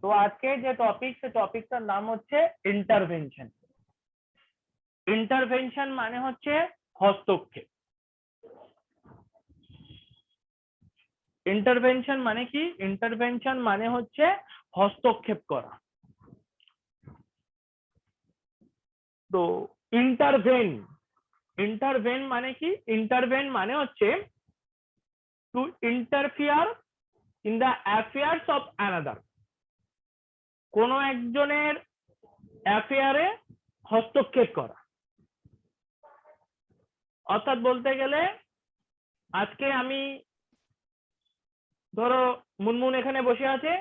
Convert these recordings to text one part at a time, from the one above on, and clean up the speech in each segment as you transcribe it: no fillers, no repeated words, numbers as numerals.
তো আজকে যে টপিক সে টপিকটার নাম হচ্ছে ইন্টারভেনশন। ইন্টারভেনশন মানে হচ্ছে হস্তক্ষেপ। ইন্টারভেনশন মানে কি? ইন্টারভেনশন মানে হচ্ছে হস্তক্ষেপ করা। তো ইন্টারভেন, ইন্টারভেন মানে কি? ইন্টারভেন মানে হচ্ছে to interfere in the affairs of another. কোনো একজনের অ্যাফেয়ারে হস্তক্ষেপ করা। অর্থাৎ বলতে গেলে আজকে আমি ধরো মুনমুন এখানে বসে আছে,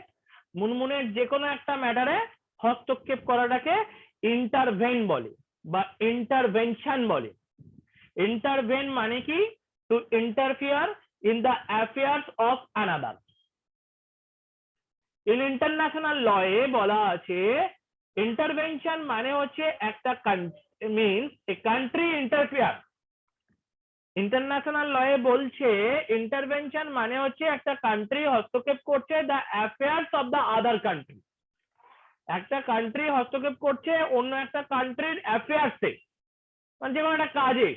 মুনমুনের যে কোনো একটা ম্যাটারে হস্তক্ষেপ করাটাকে ইন্টারভেন বলে বা ইন্টারভেনশন বলে। ইন্টারভেন মানে কি? To interfere in the affairs of another. In international লয়ে বলা আছে ইন্টারভেনশন মানে হচ্ছে একটা means a country interfere. International লয়ে বলছে ইন্টারভেনশন মানে হচ্ছে একটা কান্ট্রি হস্তক্ষেপ করছে the affairs of the other country. একটা কান্ট্রি হস্তক্ষেপ করছে অন্য একটা কান্ট্রির অ্যাফেয়ার্সে, মানে যে কোনো একটা কাজে,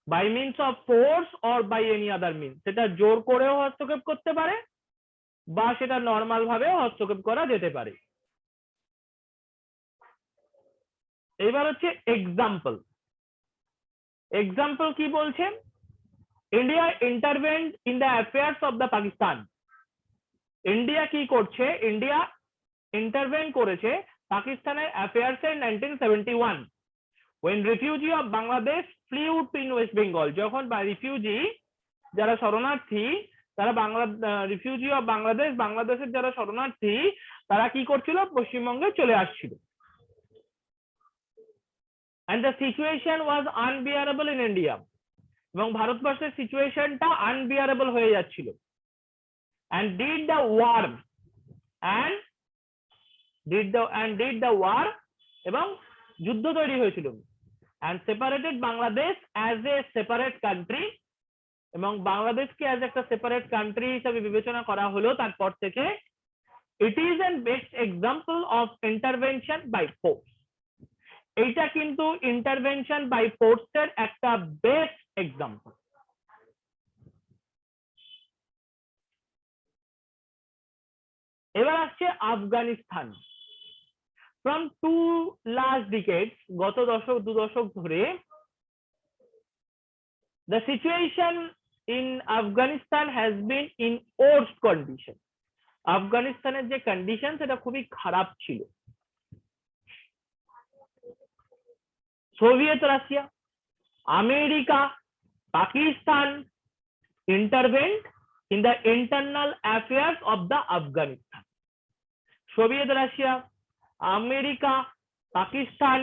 by means of force or by any other means. সেটা জোর করেও হস্তক্ষেপ করতে পারে বা সেটা নর্মাল ভাবে হস্তক্ষেপ করা যেতে পারে। এবার হচ্ছে এক্সাম্পল। এক্সাম্পল কি বলছে? India intervened in the affairs of the Pakistan. India কি করছে? ইন্ডিয়া ইন্টারভেন করেছে পাকিস্তানের অ্যাফেয়ার্সে 1971 when refugee of Bangladesh flew to West Bengal। যখন রিফিউজি যারা শরণার্থী তারা রিফিউজি অফ বাংলাদেশ, বাংলাদেশের যারা শরণার্থী তারা কি করছিল? পশ্চিমবঙ্গে চলে আসছিল। and the situation was unbearable in India। এবং ভারতবর্ষের সিচুয়েশনটা আনবিয়ারেবল হয়ে যাচ্ছিল। and did the war এবং যুদ্ধ তৈরি হয়েছিল। and separated Bangladesh as a separate country। এবং বাংলাদেশকে অ্যাজ একটা সেপারেট কান্ট্রি হিসেবে বিবেচনা করা হলো তারপর থেকে। It is an best example of intervention by force. এইটা কিন্তু ইন্টারভেনশন বাই ফোর্স এর একটা বেস্ট এক্সাম্পল। এবার আসছে আফগানিস্তান। ফ্রম টু লাস্ট ডিকেডস, গত দু দশক ধরে the situation in Afghanistan has been in worst condition। আফগানিস্তানের যে কন্ডিশন সেটা খুবই খারাপ ছিল। Soviet Russia, America, Pakistan intervened in the internal affairs of the Afghanistan। Soviet Russia, America, Pakistan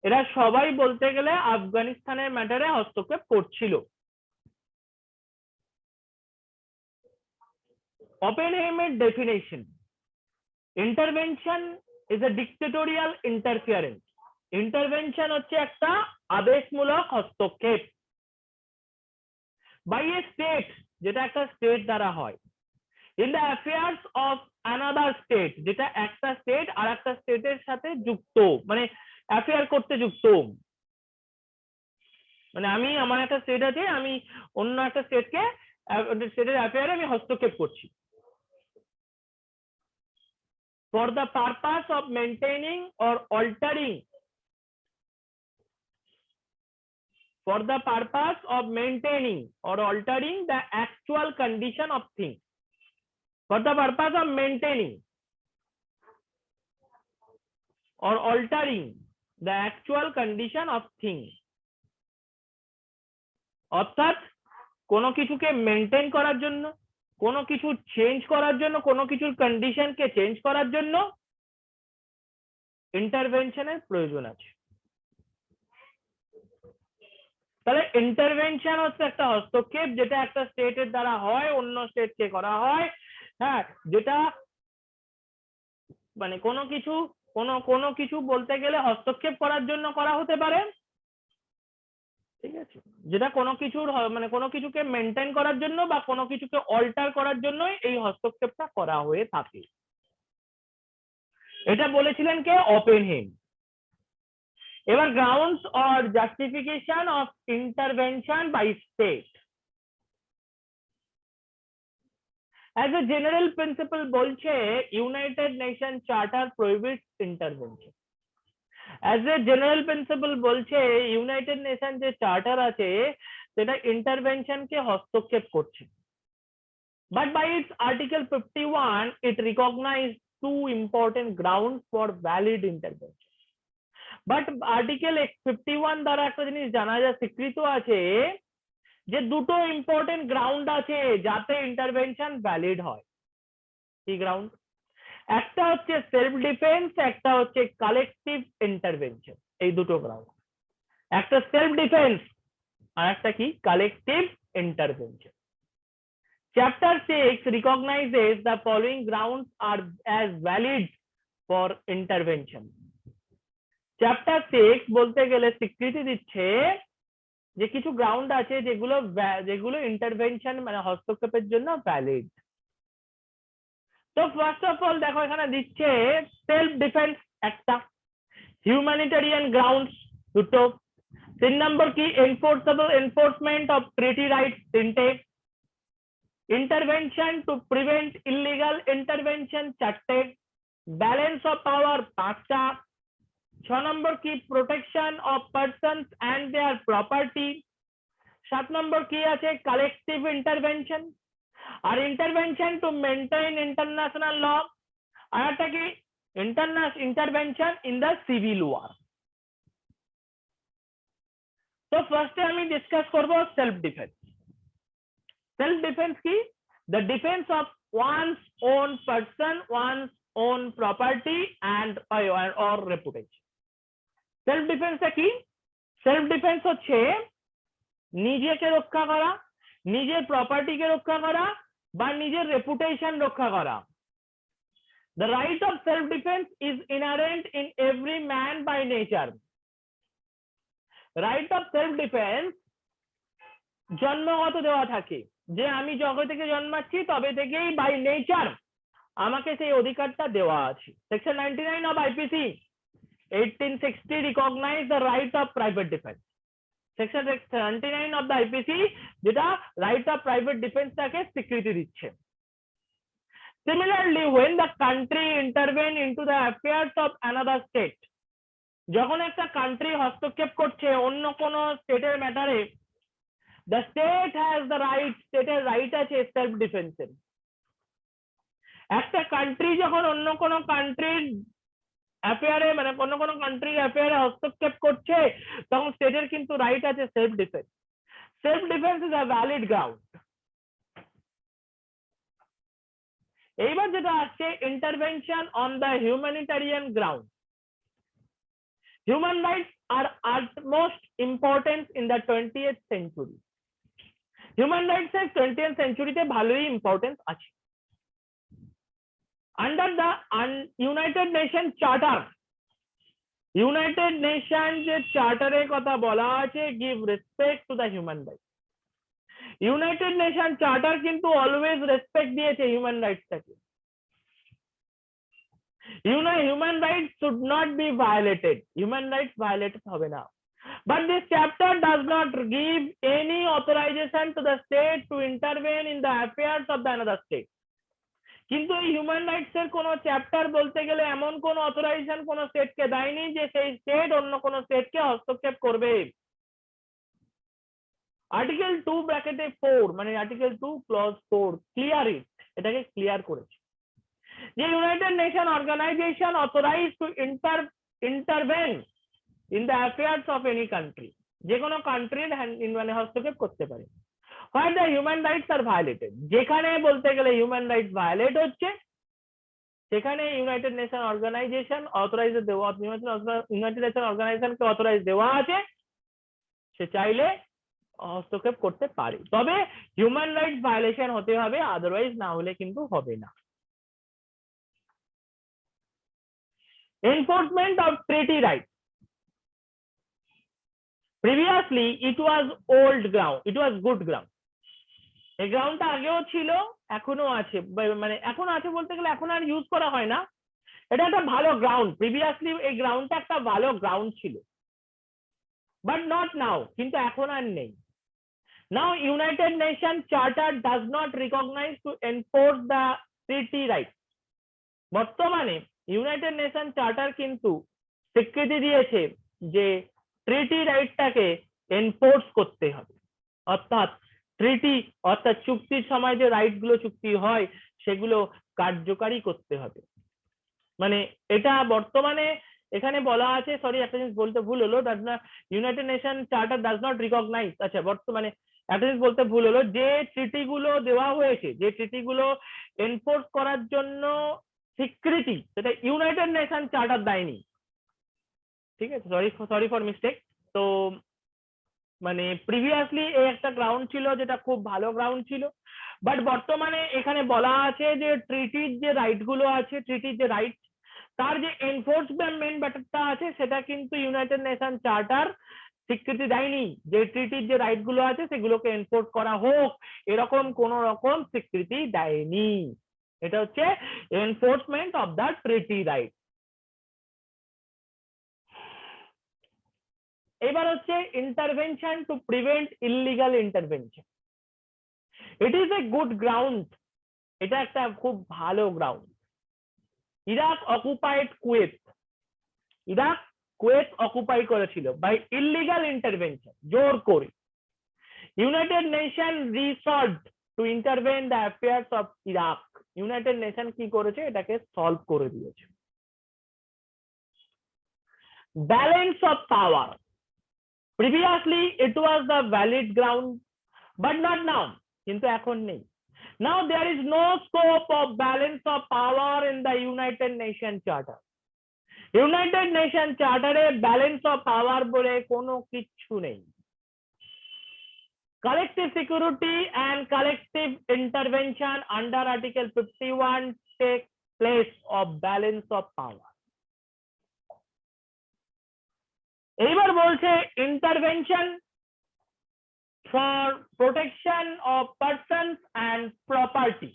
এরা সবাই বলতে গেলে আফগানিস্তানের ম্যাটারে হস্তক্ষেপ করছিল। Oppenheimer definition: intervention is a dictatorial interference। Intervention হচ্ছে একটা আদেশমূলক হস্তক্ষেপ বাই এ স্টেট, যেটা একটা স্টেট দ্বারা হয়, in the affairs of another state, যেটা একটা স্টেট আর একটা স্টেটের সাথে যুক্ত, মানে অ্যাফেয়ার করতে যুক্ত। মানে আমার একটা স্টেট আছে, আমি অন্য একটা স্টেটকে স্টেটের অ্যাফেয়ারে আমি হস্তক্ষেপ করছি। for the purpose of maintaining or altering the actual condition of things। for the purpose of maintaining or altering the actual condition of things। অর্থাৎ কোনো কিছুকে মেনটেন করার জন্য, কোনো কিছু চেঞ্জ করার জন্য, কোনো কিছুর কন্ডিশনকে চেঞ্জ করার জন্য ইন্টারভেনশনের প্রয়োজন আছে। তাহলে ইন্টারভেনশন হচ্ছে একটা হস্তক্ষেপ যেটা একটা স্টেটের দ্বারা হয়, অন্য স্টেটকে করা হয়। হ্যাঁ, যেটা মানে কোনো কিছু বলতে গেলে হস্তক্ষেপ করার জন্য করা হতে পারে, ঠিক আছে, যেটা কোনো কিছুর মানে কোনো কিছুকে মেনটেন করার জন্য বা কোনো কিছুকে অল্টার করার জন্য এই হস্তক্ষেপটা করা হয়ে থাকে। এটা বলেছিলেন কে? ওপেনহেম। এবার grounds or justification of intervention by state as a general principle বলছে United Nation charter prohibits intervention. As a general principle বলছে ইউনাইটেড নেশন যে চার্টার আছে সেটা ইন্টারভেনশনকে হস্তক্ষেপ করছে। But by its Article 51, it recognized two important grounds for valid intervention. But Article 51 দ্বারা একটা জিনিস জানা যায়, স্বীকৃত আছে যে দুটো ইম্পর্টেন্ট গ্রাউন্ড আছে যাতে ইন্টারভেনশন ভ্যালিড হয়। কি গ্রাউন্ড? একটা হচ্ছে সেলফ ডিফেন্স, একটা হচ্ছে কালেকটিভ ইন্টারভেনশন। এই দুটো গ্রাউন্ড, একটা সেলফ ডিফেন্স আর একটা কি collective intervention. Chapter 6 recognizes the following grounds are as valid for intervention. Chapter 6 বলতে গেলে স্বীকৃতি দিচ্ছে যে কিছু গ্রাউন্ড আছে যেগুলো ইন্টারভেনশন মানে হস্তক্ষেপের জন্য ভ্যালিড। তো ফার্স্ট অফ অল দেখো এখানে দিচ্ছে সেলফ ডিফেন্স একটা, হিউম্যানিটেরিয়ান গ্রাউন্ডস দুটো, 3 নম্বর কি এনফোর্সমেন্ট অফ ট্রিটি রাইটস তিনটে, intervention to prevent illegal intervention চারটে, ব্যালেন্স অফ পাওয়ার পাঁচটা, 6 নম্বর কি protection of persons and their property, 7 number কি আছে কালেকটিভ ইন্টারভেনশন, আর intervention to maintain international law, আর একটা কি intervention in the civil war. তো ফার্স্টে আমি ডিসকাস করব সেলফ ডিফেন্স। সেলফ ডিফেন্স কি? the defense of one's own person, one's own property and or reputation. Self defence কি? সেলফ ডিফেন্স হচ্ছে নিজেকে রক্ষা করা, নিজের প্রপার্টিকে রক্ষা করা বা নিজের রেপুটেশন রক্ষা করা। The right of self defense is inherent in every man by nature. Right of self defense জন্মগত দেওয়া থাকে, যে আমি জগৎ থেকে জন্মাচ্ছি তবে থেকেই বাই নেচার আমাকে সেই অধিকারটা দেওয়া আছে। Section 99 of IPC 1860 recognise the right of private defence. Section 99 of the IPC যেটা রাইট অফ প্রাইভেট ডিফেন্সটাকে স্বীকৃতি দিচ্ছে। Similarly, when the country intervene into the affairs of another state, যখন একটা কান্ট্রি হস্তক্ষেপ করছে অন্য কোন স্টেটের ম্যাটারে, the state has the right, স্টেটের রাইট আছে সেলফ ডিফেন্সের। একটা কান্ট্রি যখন অন্য কোন কান্ট্রির অ্যাফেয়ারে মানে অন্য কোন কান্ট্রির অ্যাফেয়ারে হস্তক্ষেপ করছে তখন স্টেটের কিন্তু রাইট আছে self defence. Self defence is a valid ground. এইবার যেটা আসছে intervention on the humanitarian ground. Human rights are utmost importance in the 20th century. Human rights এর 20th সেঞ্চুরিতে ভালোই ইম্পর্টেন্স আছে। Under the United Nation charter, United Nation যে চার্টারের কথা বলা আছে, give respect to the human rights. United Nation charter কিন্তু অলওয়েজ রেসপেক্ট দিয়েছে হিউম্যান রাইটসটাকে। Human rights should not be violated. Human rights violated হবে না। But this chapter does not give any authorization to the state to intervene in the affairs of the another state. কিন্তু এই human rights এর কোন chapter বলতে গেলে এমন কোন অথরাইজেশন কোন স্টেটকে দেয়নি যে সেই স্টেট অন্য কোন স্টেটকে হস্তক্ষেপ করবে। আর্টিকেল 2 ব্র্যাকেটে 4 মানে আর্টিকেল 2 ক্লজ 4 ক্লিয়ার এটাকে ক্লিয়ার করেছে যে United Nation organisation authorise to intervene in the affairs of any country, যে কোনো কান্ট্রির মানে হস্তক্ষেপ করতে পারে। Where the human rights are violated, যেখানে বলতে গেলে হিউম্যান রাইটস ভায়োলেট হচ্ছে সেখানে ইউনাইটেড নেশন অর্গানাইজেশন অথরাইজ দেওয়া, ইউনাইটেড নেশন অর্গানাইজেশনকে অথরাইজ দেওয়া আছে, সে চাইলে হস্তক্ষেপ করতে পারে। তবে হিউম্যান রাইটস ভায়োলেশন হতে হবে, আদারওয়াইজ না হলে কিন্তু হবে না। Enforcement of treaty rights. Previously, it was old ground. It was good ground. এই গ্রাউন্ডটা আগেও ছিল, এখনো আছে, মানে এখন আছে বলতে গেলে এখন আর ইউজ করা হয় না। এটা একটা ভালো গ্রাউন্ড, প্রিভিয়াসলি এই গ্রাউন্ডটা একটা ভালো গ্রাউন্ড ছিল, বাট নট নাও, কিন্তু এখন আর নেই। Now United Nation charter does not recognise to enforce the treaty right. বর্তমানে ইউনাইটেড নেশন চার্টার কিন্তু স্বীকৃতি দিয়েছে যে ট্রিটি রাইটটাকে এনফোর্স করতে হবে, অর্থাৎ ট্রিটি অর্থাৎ চুক্তির সময় যে রাইট গুলো চুক্তি হয় সেগুলো কার্যকারী করতে হবে। মানে এটা বর্তমানে এখানে বলা আছে, সরি একটা জিনিস বলতে ভুল হলো, United Nation charter does not recognise, আচ্ছা বর্তমানে একটা জিনিস বলতে ভুল হলো, যে ট্রিটি গুলো দেওয়া হয়েছে, যে ট্রিটি গুলো এনফোর্স করার জন্য স্বীকৃতি, সেটা ইউনাইটেড নেশন চার্টার দেয়নি, ঠিক আছে, সরি ফর মিস্টেক। তো মানে প্রিভিয়াসলি এই একটা গ্রাউন্ড ছিল যেটা খুব ভালো গ্রাউন্ড ছিল, বাট বর্তমানে এখানে বলা আছে যে ট্রিটির যে রাইট গুলো আছে, ট্রিটির যে রাইট, তার যে এনফোর্সমেন্ট ব্যাপারটা আছে সেটা কিন্তু ইউনাইটেড নেশন চার্টার স্বীকৃতি দেয়নি, যে ট্রিটির যে রাইট গুলো আছে সেগুলোকে এনফোর্স করা হোক, এরকম কোন রকম স্বীকৃতি দেয়নি। এটা হচ্ছে enforcement of the treaty right. এবার হচ্ছে intervention to prevent illegal intervention. It is a good ground, এটা একটা খুব ভালো ground. Iraq occupied Kuwait, Iraq Kuwait occupy করেছিল বাই ইললিগাল ইন্টারভেনশন, জোর করে। United Nation resort to intervene the affairs of Iraq, United Nation কি করেছে, এটাকে সলভ করে দিয়েছে। Balance of power, previously it was the valid ground but not now, কিন্তু এখন নেই। Now there is no scope of balance of power in the United Nations Charter. United Nations Charter A balance of power বলে কোনো কিছু নেই। Collective security and collective intervention under Article 51 take place of balance of power. এইবার বলছে intervention for protection of persons and property.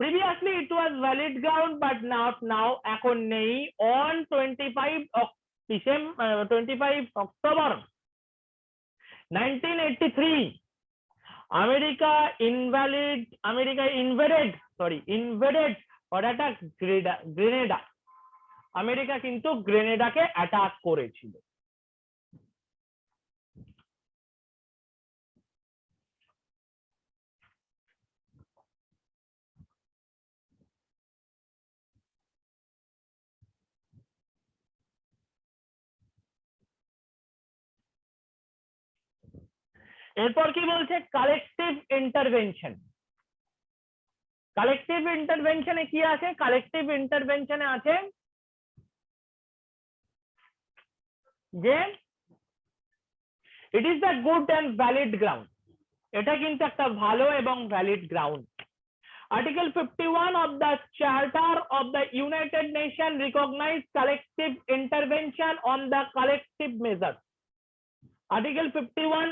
Previously it was valid ground but not now, এখন নেই। On 25 October 1983 America invaded or attack গ্রেনেডা, America কিন্তু গ্রেনেডাকে attack করেছিল। এরপর কি বলছে, collective intervention. Collective ইন্টারভেনশনে কি আছে, কালেকটিভ ইন্টারভেনশনে আছে যে it is the good and valid ground, এটা কিন্তু একটা ভালো এবং valid ground. Article 51 of the Charter of the United Nations recognize collective intervention on the collective measures. Article 51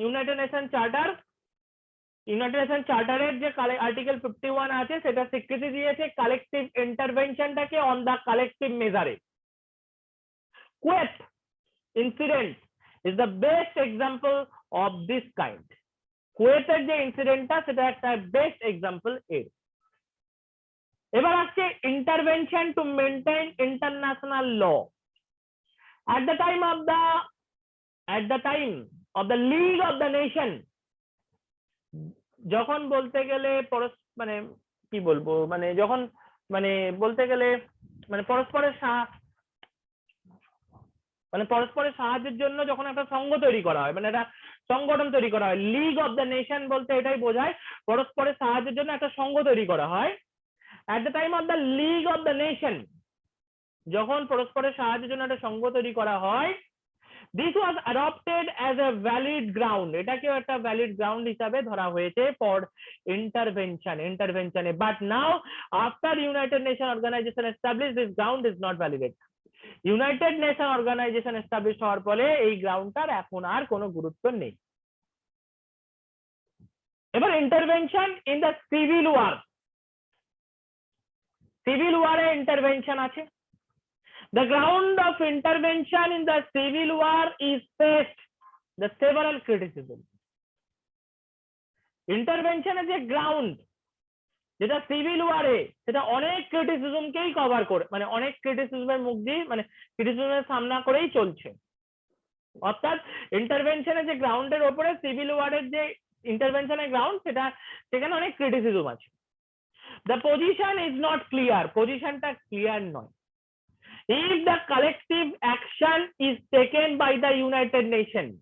United Nations Charter, United Nations Charter এর যে Article 51 আছে সেটা স্বীকৃতি দিয়েছে কালেকটিভ ইন্টারভেনশনটাকে অন দা কালেকটিভ মেজারে। Kuwait incident is the best example of this kind. কুয়েতের যে ইনসিডেন্টটা সেটা একটা বেস্ট এক্সাম্পল এর। এবার আসছে intervention to maintain international law. at the time of the League of the Nation, যখন বলতে গেলে মানে কি বলবো, মানে যখন মানে বলতে গেলে মানে পরস্পরের সাহায্যের জন্য যখন একটা সংঘ তৈরি করা হয়, মানে একটা সংগঠন তৈরি করা হয়, লিগ অফ দ্য নেশন বলতে এটাই বোঝায়, পরস্পরের সাহায্যের জন্য একটা সংঘ তৈরি করা হয়। at the time of the League of the Nation, যখন পরস্পরের সাহায্যের জন্য একটা সংঘ তৈরি করা হয়, this was adopted as a valid ground, এটাকেও একটা ভ্যালিড গ্রাউন্ড হিসাবে ধরা হয়েছে ফর ইন্টারভেনশনে। But now after United Nation organisation establish, this ground is not validated. United Nation organisation establish হওয়ার ফলে এই গ্রাউন্ডটার এখন আর কোনো গুরুত্ব নেই। এবার intervention in the civil war. Civil ওয়ারে ইন্টারভেনশন আছে। The ground of intervention in the civil war is faced the several criticism. ইন্টারভেনশনের যে গ্রাউন্ড, যেটা সিভিল ওয়ারে, সেটা অনেক ক্রিটিসিজমকেই কভার করে, মানে অনেক ক্রিটিসিজমের মুখ দিয়ে, মানে ক্রিটিসিজমের সামনা করেই চলছে। অর্থাৎ ইন্টারভেনশনের যে গ্রাউন্ডের ওপরে সিভিল ওয়ারের যে ইন্টারভেনশনের গ্রাউন্ড, সেটা সেখানে অনেক ক্রিটিসিজম আছে। The position is not clear, পজিশনটা ক্লিয়ার নয়। If the collective action is taken by the United Nations,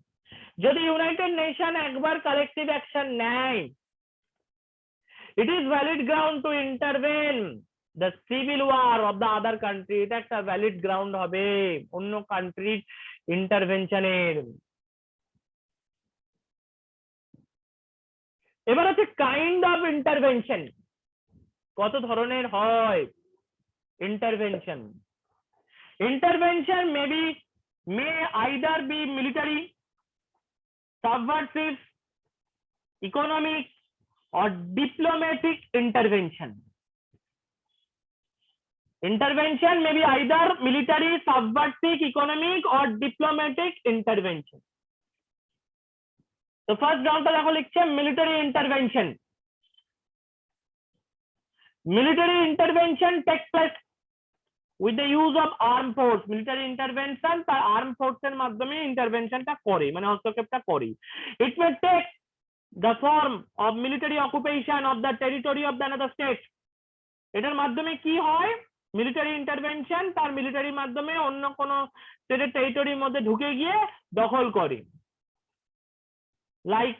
যদি ইউনাইটেড নেশন একবার কালেকটিভ অ্যাকশন নেয়, it is valid ground to intervene the civil war of the other country, এটা একটা valid ground হবে অন্য কান্ট্রির ইন্টারভেনশনের। এবার হচ্ছে কাইন্ড অফ ইন্টারভেনশন, কত ধরনের হয় intervention. Intervention may either be military, subversive, economic, or diplomatic intervention. Intervention may be either military, subversive, economic, or diplomatic intervention. तो फर्स्ट ग्राउंड देखो लिखছে military intervention. Military intervention takes place with the use of armed force. Military intervention তার armed force এর মাধ্যমে ইন্টারভেনশনটা করে, মানে হস্তক্ষেপটা করে। It may take the form of military occupation of the territory of the another state. এটার মাধ্যমে কি হয়, মিলিটারি ইন্টারভেনশন তার মিলিটারি মাধ্যমে অন্য কোন স্টেটের টেরিটরির মধ্যে ঢুকে গিয়ে দখল করে, like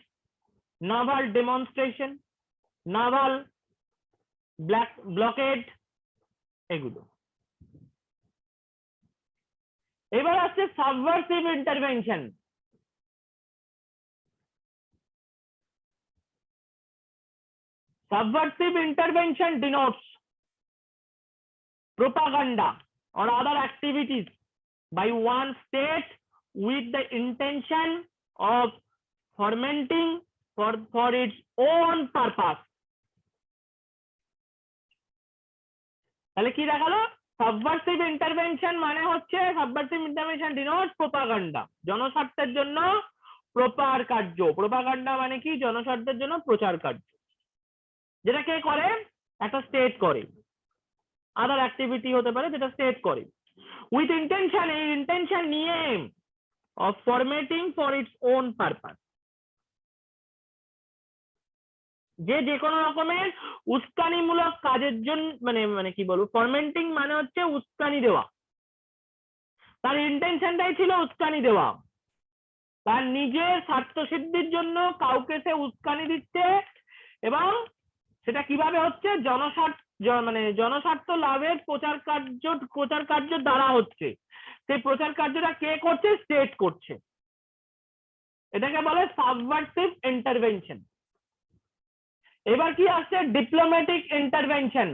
naval demonstration, naval blocked, এগুলো। এবার আসছে subversive intervention. Subversive intervention denotes propaganda or other activities by one state with the intention of fomenting for its own purpose. তাহলে কি দেখালো, সাবভার্সিভ ইন্টারভেনশন মানে হচ্ছে, সাবভার্সিভ ইন্টারভেনশন ডিনোটস প্রপাগান্ডা, জনস্বার্থের জন্য প্রচার কার্য। প্রপাগান্ডা মানে কি, জনস্বার্থের জন্য প্রচার কার্য, যেটা কে করে, একটা স্টেট করে, আদার অ্যাক্টিভিটি হতে পারে যেটা স্টেট করে, উইথ ইন্টেনশন, এই ইন্টেনশন নিয়ে, of formatting for its own purpose, যে কোনো রকমের উস্কানিমূলক কাজের জন্য, মানে কি বলবো, ফরমেন্টিং মানে হচ্ছে উস্কানি দেওয়া, তার ইন্টেনশনটাই ছিল উস্কানি দেওয়া, তার নিজের স্বার্থ সিদ্ধির জন্য কাউকে সে উস্কানি দিচ্ছে, এবং সেটা কিভাবে হচ্ছে, জনস্বার্থ লাভের প্রচার কার্য দ্বারা হচ্ছে। সেই প্রচার কার্যটা কে করছে, স্টেট করছে। এটাকে বলে সাবভার্সিভ ইন্টারভেনশন। এবার কি আসছে, diplomatic intervention.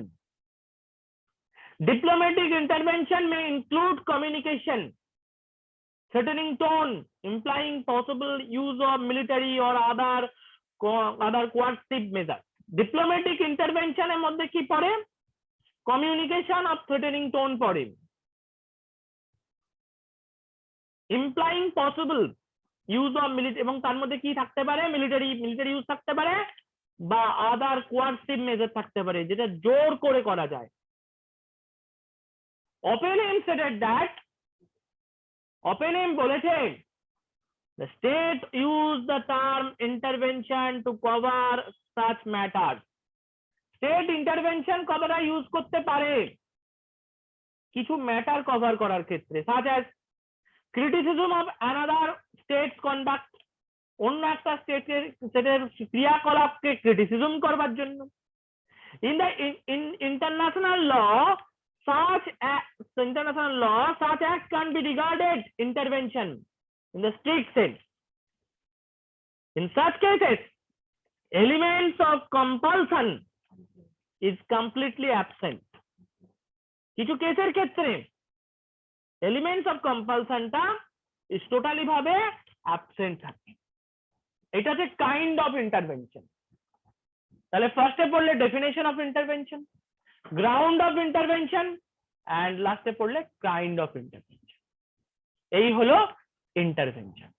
Diplomatic intervention may include communication, threatening tone, implying possible use of military or other coercive measures. Diplomatic intervention এর মধ্যে কি পড়ে, communication of threatening tone পড়ে, implying possible use of military, এবং তার মধ্যে কি থাকতে পারে, মিলিটারি ইউজ থাকতে পারে, বা আদার কোয়ার্সিভ মেজার থাকতে পারে, যেটা জোর করে করা যায়। Oppenheim stated that, Oppenheim বলেছে, the state used the term intervention to cover such matters. State intervention কতটা ইউজ করতে পারে, কিছু ম্যাটার কভার করার ক্ষেত্রে, such as criticism of another state's conduct, অন্য একটা স্টেটের ক্রিয়াকলাপকে ক্রিটিসিজম করবার জন্য। In the international law, such acts can be regarded intervention in the strict sense. In such cases, elements of compulsion is completely absent. কিছু কেসের ক্ষেত্রে elements of compulsion টা is totally ভাবে absent থাকে। এটা হচ্ছে কাইন্ড অফ ইন্টারভেনশন। তাহলে ফার্স্টে পড়লে definition of intervention, ground of intervention and লাস্টে পড়লে কাইন্ড অফ ইন্টারভেনশন। এই হলো ইন্টারভেনশন।